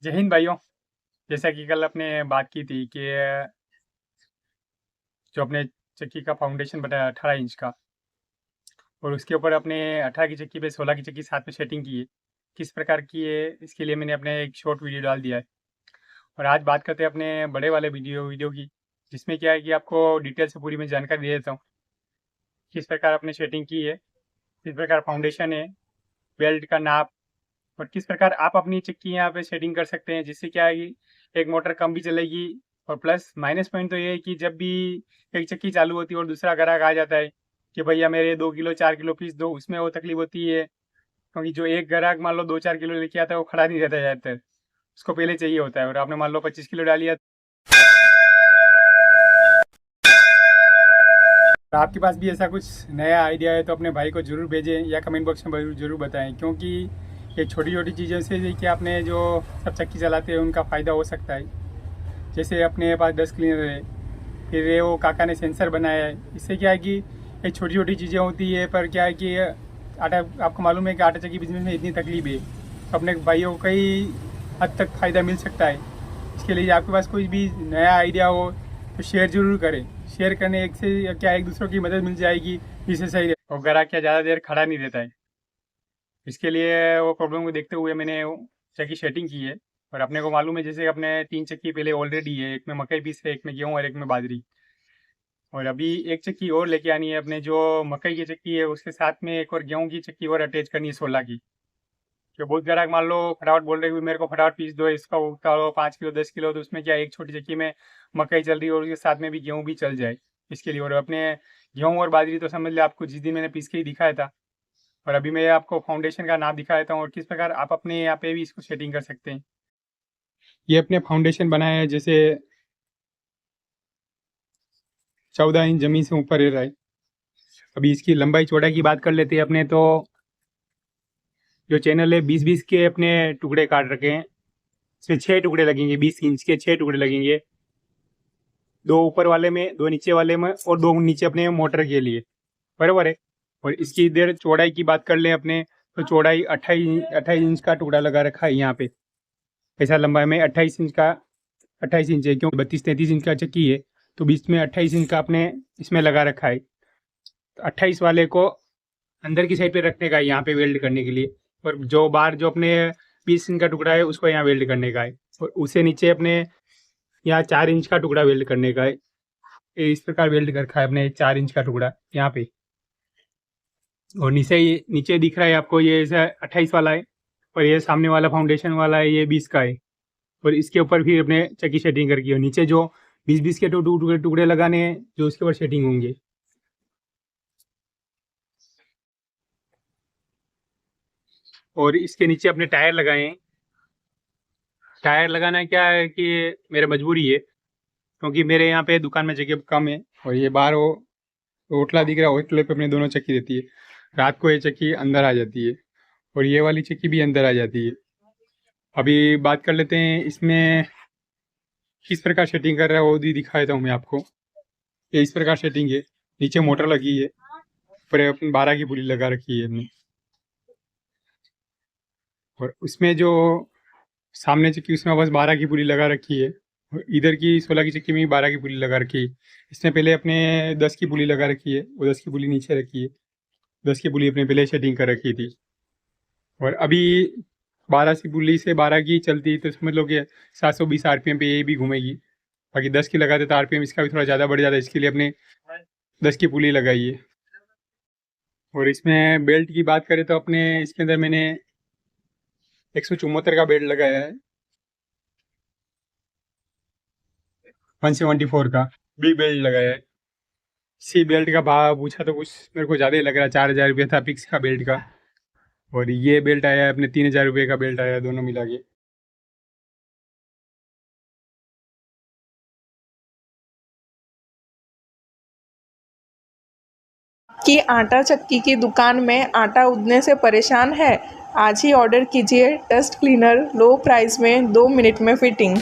जय हिंद भाइयों। जैसा कि कल अपने बात की थी कि जो अपने चक्की का फाउंडेशन बताया 18 इंच का, और उसके ऊपर अपने 18 की चक्की पे 16 की चक्की साथ में सेटिंग की है। किस प्रकार की है इसके लिए मैंने अपने एक शॉर्ट वीडियो डाल दिया है। और आज बात करते हैं अपने बड़े वाले वीडियो की, जिसमें क्या है कि आपको डिटेल से पूरी मैं जानकारी दे देता हूँ। किस प्रकार अपने सेटिंग की है, किस प्रकार फाउंडेशन है, बेल्ट का नाप, और किस प्रकार आप अपनी चक्की यहाँ पे सेटिंग कर सकते हैं, जिससे क्या है कि एक मोटर कम भी चलेगी। और प्लस माइनस पॉइंट तो ये है कि जब भी एक चक्की चालू होती है और दूसरा ग्राहक आ जाता है कि भैया मेरे 2 किलो 4 किलो पीस दो, उसमें वो तकलीफ होती है। क्योंकि जो एक ग्राहक मान लो 2-4 किलो लेके आता है वो खड़ा नहीं रहता है ज़्यादातर, उसको पहले चाहिए होता है। और आपने मान लो 25 किलो डाली है, तो आपके पास भी ऐसा कुछ नया आइडिया है तो अपने भाई को ज़रूर भेजें या कमेंट बॉक्स में ज़रूर बताएं। क्योंकि ये छोटी छोटी चीज़ों से कि आपने जो सब चक्की चलाते हैं उनका फ़ायदा हो सकता है। जैसे अपने पास डस्ट क्लीनर है, फिर ये वो काका ने सेंसर बनाया है। इससे क्या है कि ये छोटी छोटी चीज़ें होती है, पर क्या है कि आटा, आपको मालूम है कि आटा चक्की बिजनेस में इतनी तकलीफ है, तो अपने भाइयों को कई हद तक फ़ायदा मिल सकता है। इसके लिए आपके पास कोई भी नया आइडिया हो तो शेयर जरूर करें। शेयर करने एक से क्या एक दूसरों की मदद मिल जाएगी, जिससे सही रहे। और ग्राहक क्या ज़्यादा देर खड़ा नहीं रहता है। इसके लिए वो प्रॉब्लम को देखते हुए मैंने चक्की सेटिंग की है। और अपने को मालूम है जैसे अपने 3 चक्की पहले ऑलरेडी है, एक में मकई पीस है, एक में गेहूँ और एक में बाजरी। और अभी एक चक्की और लेके आनी है अपने, जो मकई की चक्की है उसके साथ में एक और गेहूं की चक्की और अटैच करनी है 16 की। जो बहुत ग्राहक मान लो फटाफट बोल रहे हैं कि मेरे को फटाफट पीस दो, इसका उतारो 5 किलो 10 किलो, तो उसमें क्या एक छोटी चक्की में मकई चल रही है और उसके साथ में भी गेहूं भी चल जाए इसके लिए। और अपने गेहूं और बाजरी तो समझ लिया, आपको जिस दिन मैंने पीस के ही दिखाया था। और अभी मैं आपको फाउंडेशन का नाप दिखा देता हूँ और किस प्रकार आप अपने यहाँ पे भी इसको सेटिंग कर सकते हैं। ये अपने फाउंडेशन बनाया है, जैसे 14 इंच जमीन से ऊपर रहा है। अभी इसकी लंबाई चौड़ाई की बात कर लेते हैं अपने, तो जो चैनल है 20-20 के अपने टुकड़े काट रखे हैं। इसमें 6 टुकड़े लगेंगे, 20 इंच के 6 टुकड़े लगेंगे। 2 ऊपर वाले में, 2 नीचे वाले में, और 2 नीचे अपने मोटर के लिए, बराबर है। और इसकी इधर चौड़ाई की बात कर लें अपने, तो चौड़ाई 28 इंच का टुकड़ा लगा रखा है यहाँ पे। ऐसा लंबाई में 28 इंच का, 28 इंच है क्योंकि 32-33 इंच का चक्की है, तो बीच में 28 इंच का अपने इसमें लगा रखा है। तो 28 वाले को अंदर की साइड पे रखने का है यहाँ पे वेल्ड करने के लिए। और जो बाहर जो अपने 20 इंच का टुकड़ा है उसको यहाँ वेल्ड करने का है। और उसे नीचे अपने यहाँ 4 इंच का टुकड़ा वेल्ड करने का है। इस प्रकार वेल्ड कर रखा है अपने 4 इंच का टुकड़ा यहाँ पे। और नीचे दिख रहा है आपको, ये ऐसा 28 वाला है, और ये सामने वाला फाउंडेशन वाला है, ये 20 का है। और इसके ऊपर फिर अपने चक्की सेटिंग करके, और नीचे जो 20-20 के टुकड़े टुकड़े लगाने हैं जो उसके ऊपर सेटिंग होंगे। और इसके नीचे अपने टायर लगाए हैं। टायर लगाना क्या है कि मेरा मजबूरी है, क्योंकि मेरे यहाँ पे दुकान में जगह कम है। और ये बाहर वो होटला दिख रहा है, होटले पे अपने दोनों चक्की देती है। रात को ये चक्की अंदर आ जाती है और ये वाली चक्की भी अंदर आ जाती है। अभी बात कर लेते हैं इसमें किस प्रकार सेटिंग कर रहा है, वो भी दिखा देता हूँ मैं आपको। ये इस प्रकार सेटिंग है। नीचे मोटर लगी है, ऊपर अपनी 12 की पुली लगा रखी है हमने। और उसमें जो सामने चक्की उसमें बस 12 की पुली लगा रखी है। और इधर की 16 की चक्की में भी 12 की पुली लगा रखी है। इसने पहले अपने 10 की पुली लगा रखी है, वो 10 की पुली नीचे रखी है। 10 की पुली अपने पहले सेटिंग कर रखी थी। और अभी 12 की पुली से 12 की चलती है, तो समझ लो कि 720 आरपीएम पे ये भी घूमेगी। बाकी 10 की लगाते तो आरपीएम इसका भी थोड़ा ज़्यादा बढ़ जाता है, इसके लिए अपने 10 की पुली लगाई है। और इसमें बेल्ट की बात करें तो अपने इसके अंदर मैंने 174 का बेल्ट लगाया है, 174 का बिग बेल्ट लगाया है। इसी बेल्ट का भाव पूछा तो कुछ मेरे को ज़्यादा ही लग रहा है, 4,000 रुपया था फिक्स का बेल्ट का। और ये बेल्ट आया अपने 3,000 रुपये का बेल्ट आया, दोनों मिला के। कि आटा चक्की की दुकान में आटा उगने से परेशान है? आज ही ऑर्डर कीजिए डस्ट क्लीनर लो प्राइस में 2 मिनट में फिटिंग।